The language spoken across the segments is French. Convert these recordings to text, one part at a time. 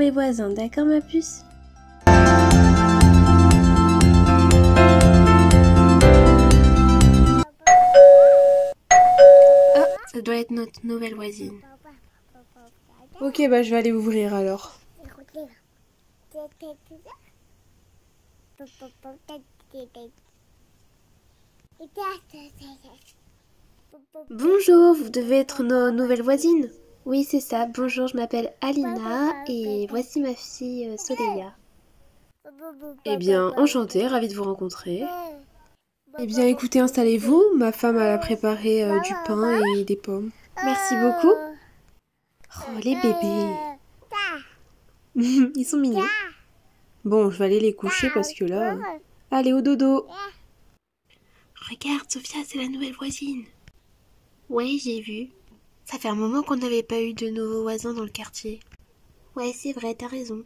les voisins, d'accord ma puce? Oh, ça doit être notre nouvelle voisine. Ok, bah je vais aller ouvrir alors. Bonjour, vous devez être nos nouvelles voisines. Oui, c'est ça. Bonjour, je m'appelle Alina et voici ma fille Soleya. Eh bien, enchantée, ravie de vous rencontrer. Eh bien, écoutez, installez-vous. Ma femme, elle a préparé du pain et des pommes. Merci beaucoup. Oh, les bébés. Ils sont mignons. Bon, je vais aller les coucher parce que là... Allez, au dodo. Regarde, Sophia, c'est la nouvelle voisine. Ouais, j'ai vu. Ça fait un moment qu'on n'avait pas eu de nouveaux voisins dans le quartier. Ouais, c'est vrai, t'as raison.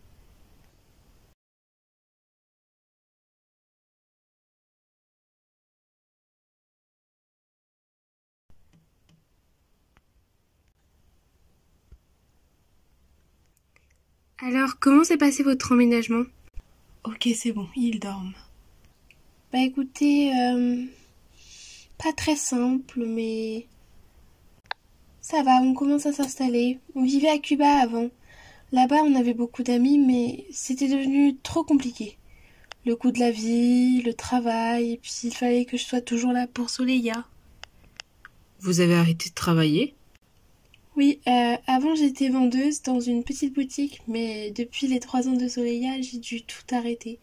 Alors, comment s'est passé votre emménagement? Ok, c'est bon, ils dorment. Bah écoutez, pas très simple, mais ça va, on commence à s'installer. On vivait à Cuba avant. Là-bas, on avait beaucoup d'amis, mais c'était devenu trop compliqué. Le coût de la vie, le travail, et puis il fallait que je sois toujours là pour Soleya. Vous avez arrêté de travailler? Oui, avant j'étais vendeuse dans une petite boutique, mais depuis les 3 ans de Soleya, j'ai dû tout arrêter.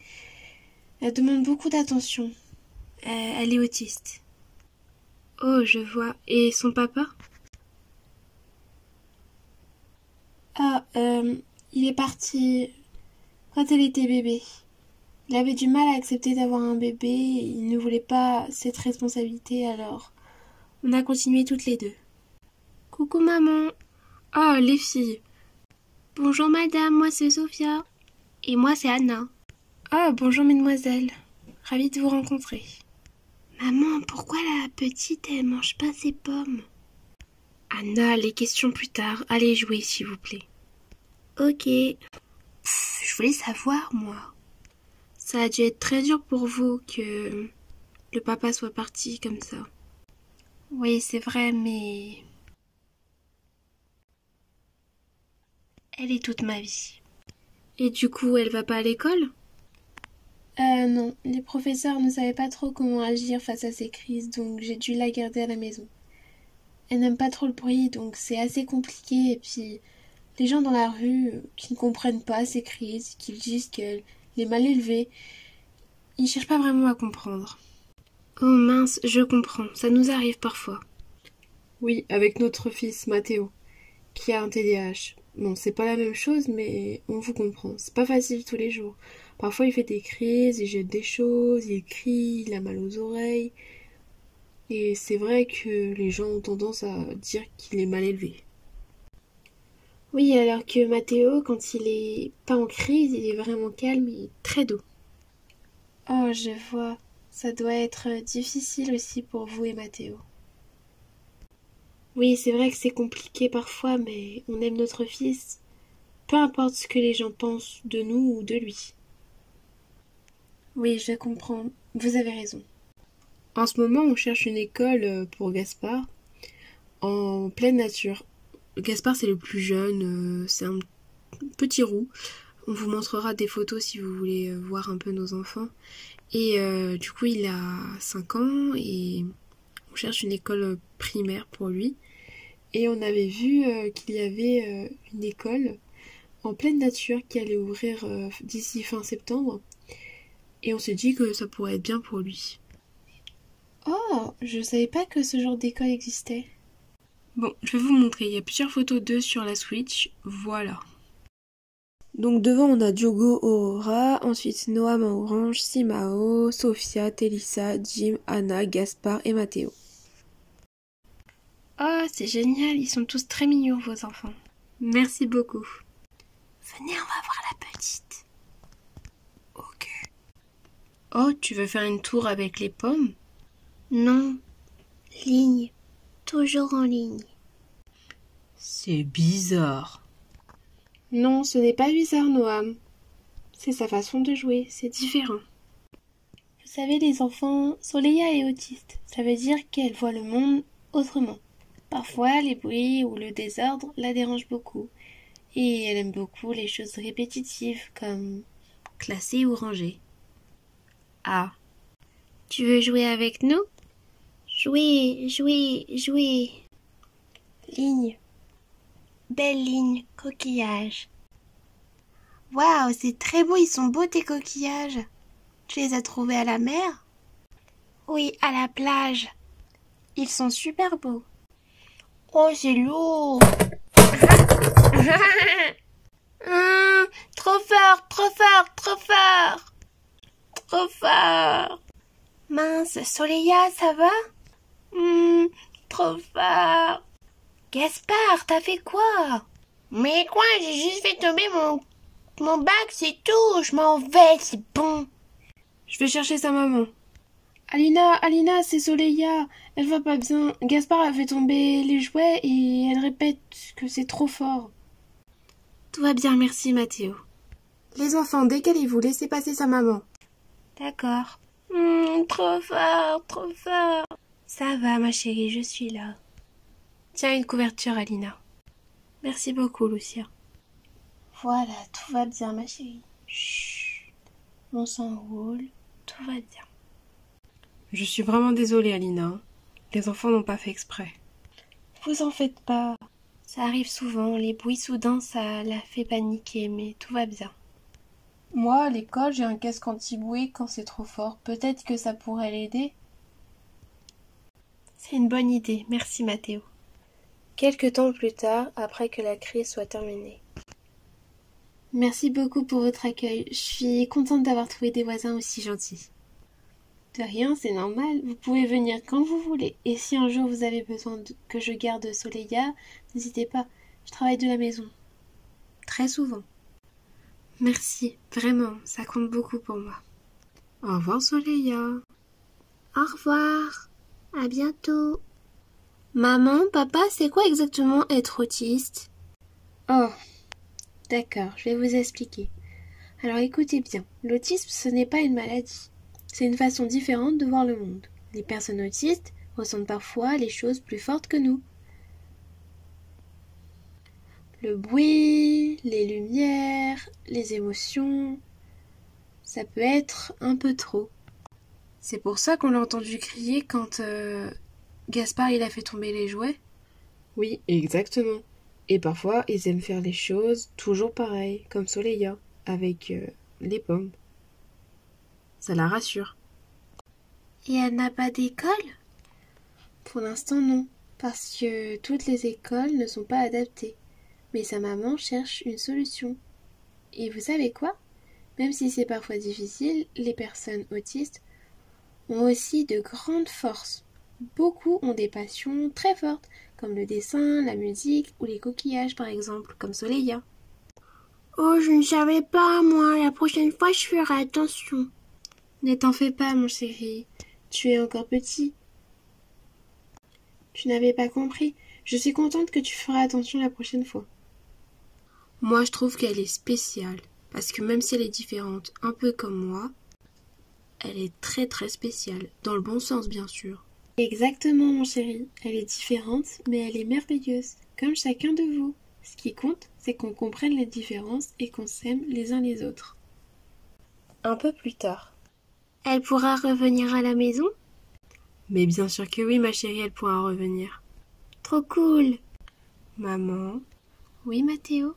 Elle demande beaucoup d'attention. Elle est autiste. Oh, je vois. Et son papa? Ah, il est parti quand elle était bébé. Il avait du mal à accepter d'avoir un bébé, et il ne voulait pas cette responsabilité, alors on a continué toutes les deux. Coucou maman. Oh, les filles. Bonjour madame, moi c'est Sophia. Et moi c'est Anna. Ah, bonjour mesdemoiselles. Ravie de vous rencontrer. Maman, pourquoi la petite elle mange pas ses pommes? Anna, les questions plus tard. Allez jouer s'il vous plaît. Ok. Je voulais savoir, moi. Ça a dû être très dur pour vous que le papa soit parti comme ça. Oui, c'est vrai, mais... elle est toute ma vie. Et du coup, elle va pas à l'école? Non, les professeurs ne savaient pas trop comment agir face à ces crises, donc j'ai dû la garder à la maison. Elle n'aime pas trop le bruit, donc c'est assez compliqué, et puis les gens dans la rue qui ne comprennent pas ces crises, qui disent qu'elle est mal élevée, ils cherchent pas vraiment à comprendre. Oh mince, je comprends, ça nous arrive parfois. Oui, avec notre fils Mathéo, qui a un TDAH. Bon, c'est pas la même chose, mais on vous comprend. C'est pas facile tous les jours. Parfois, il fait des crises, il jette des choses, il crie, il a mal aux oreilles. Et c'est vrai que les gens ont tendance à dire qu'il est mal élevé. Oui, alors que Mathéo, quand il est pas en crise, il est vraiment calme et très doux. Oh, je vois. Ça doit être difficile aussi pour vous et Mathéo. Oui, c'est vrai que c'est compliqué parfois, mais on aime notre fils, peu importe ce que les gens pensent de nous ou de lui. Oui, je comprends. Vous avez raison. En ce moment, on cherche une école pour Gaspard, en pleine nature. Gaspard, c'est le plus jeune, c'est un petit roux. On vous montrera des photos si vous voulez voir un peu nos enfants. Et du coup, il a 5 ans et on cherche une école primaire pour lui. Et on avait vu qu'il y avait une école en pleine nature qui allait ouvrir d'ici fin septembre. Et on s'est dit que ça pourrait être bien pour lui. Oh, je savais pas que ce genre d'école existait. Bon, je vais vous montrer. Il y a plusieurs photos d'eux sur la Switch. Voilà. Donc devant, on a Diogo Aurora, ensuite Noam en orange, Simao, Sophia, Télissa, Jim, Anna, Gaspard et Mathéo. Oh, c'est génial, ils sont tous très mignons, vos enfants. Merci beaucoup. Venez, on va voir la petite. Ok. Oh, tu veux faire une tour avec les pommes? Non. Ligne. Toujours en ligne. C'est bizarre. Non, ce n'est pas bizarre, Noam. C'est sa façon de jouer, c'est différent. Vous savez, les enfants, Soleya est autiste. Ça veut dire qu'elle voit le monde autrement. Parfois, les bruits ou le désordre la dérangent beaucoup. Et elle aime beaucoup les choses répétitives comme classer ou ranger. Ah. Tu veux jouer avec nous? Jouer, jouer, jouer. Ligne. Belle ligne, coquillage. Waouh, c'est très beau, ils sont beaux tes coquillages. Tu les as trouvés à la mer? Oui, à la plage. Ils sont super beaux. Oh, c'est lourd. Trop fort, trop fort, trop fort. Trop fort. Mince, Soleya, ça va? Trop fort. Gaspard, t'as fait quoi? Mais quoi, j'ai juste fait tomber mon bac, c'est tout. Je m'en vais, c'est bon. Je vais chercher sa maman. Alina, c'est Soleya. Elle va pas bien. Gaspard a fait tomber les jouets et elle répète que c'est trop fort. Tout va bien, merci Mathéo. Les enfants, décalez-vous, laissez passer sa maman. D'accord. Trop fort, trop fort. Ça va, ma chérie, je suis là. Tiens une couverture, Alina. Merci beaucoup, Lucia. Voilà, tout va bien, ma chérie. Chut. On s'enroule, tout va bien. Je suis vraiment désolée, Alina. Les enfants n'ont pas fait exprès. Vous en faites pas. Ça arrive souvent, les bruits soudains, ça la fait paniquer, mais tout va bien. Moi, à l'école, j'ai un casque anti-bruit quand c'est trop fort. Peut-être que ça pourrait l'aider. C'est une bonne idée, merci Mathéo. Quelque temps plus tard, après que la crise soit terminée. Merci beaucoup pour votre accueil. Je suis contente d'avoir trouvé des voisins aussi gentils. De rien, c'est normal. Vous pouvez venir quand vous voulez. Et si un jour vous avez besoin que je garde Soleya, n'hésitez pas. Je travaille de la maison. Très souvent. Merci, vraiment, ça compte beaucoup pour moi. Au revoir, Soleya. Au revoir. À bientôt. Maman, papa, c'est quoi exactement être autiste? Oh, d'accord, je vais vous expliquer. Alors écoutez bien, l'autisme, ce n'est pas une maladie. C'est une façon différente de voir le monde. Les personnes autistes ressentent parfois les choses plus fortes que nous. Le bruit, les lumières, les émotions, ça peut être un peu trop. C'est pour ça qu'on l'a entendu crier quand Gaspard il a fait tomber les jouets. Oui, exactement. Et parfois, ils aiment faire les choses toujours pareilles, comme Soleya, avec les pommes. Ça la rassure. Et elle n'a pas d'école? Pour l'instant, non, parce que toutes les écoles ne sont pas adaptées. Mais sa maman cherche une solution. Et vous savez quoi? Même si c'est parfois difficile, les personnes autistes ont aussi de grandes forces. Beaucoup ont des passions très fortes, comme le dessin, la musique ou les coquillages par exemple, comme Soleya. Oh, je ne savais pas, moi. La prochaine fois, je ferai attention. Ne t'en fais pas, mon chéri. Tu es encore petit. Tu n'avais pas compris. Je suis contente que tu feras attention la prochaine fois. Moi, je trouve qu'elle est spéciale, parce que même si elle est différente, un peu comme moi, elle est très très spéciale, dans le bon sens bien sûr. Exactement, mon chéri. Elle est différente, mais elle est merveilleuse, comme chacun de vous. Ce qui compte, c'est qu'on comprenne les différences et qu'on s'aime les uns les autres. Un peu plus tard. Elle pourra revenir à la maison? Mais bien sûr que oui, ma chérie, elle pourra revenir. Trop cool. Maman? Oui, Mathéo?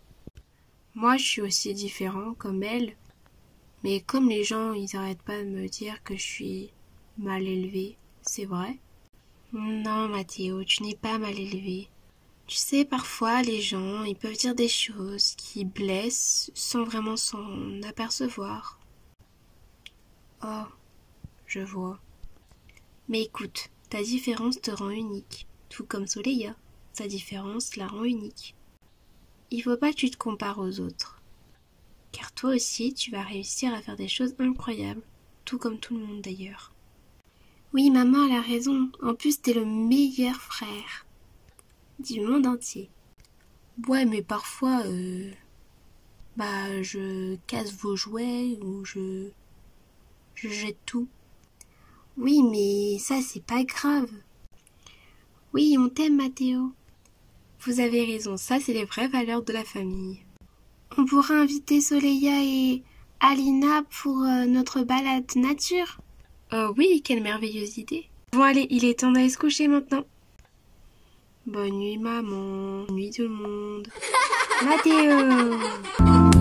Moi, je suis aussi différent comme elle. Mais comme les gens, ils arrêtent pas de me dire que je suis mal élevée, c'est vrai? Non, Mathéo, tu n'es pas mal élevé. Tu sais, parfois, les gens, ils peuvent dire des choses qui blessent sans vraiment s'en apercevoir. Oh, je vois. Mais écoute, ta différence te rend unique, tout comme Soleya. Sa différence la rend unique. Il faut pas que tu te compares aux autres. Car toi aussi, tu vas réussir à faire des choses incroyables, tout comme tout le monde d'ailleurs. Oui, maman, elle a raison. En plus, t'es le meilleur frère du monde entier. Ouais, mais parfois, Bah, je casse vos jouets ou je jette tout. Oui, mais ça, c'est pas grave. Oui, on t'aime, Mathéo. Vous avez raison, ça c'est les vraies valeurs de la famille. On pourra inviter Soleya et Alina pour notre balade nature. Oh oui, quelle merveilleuse idée. Bon allez, il est temps d'aller se coucher maintenant. Bonne nuit maman, bonne nuit tout le monde. Mathéo!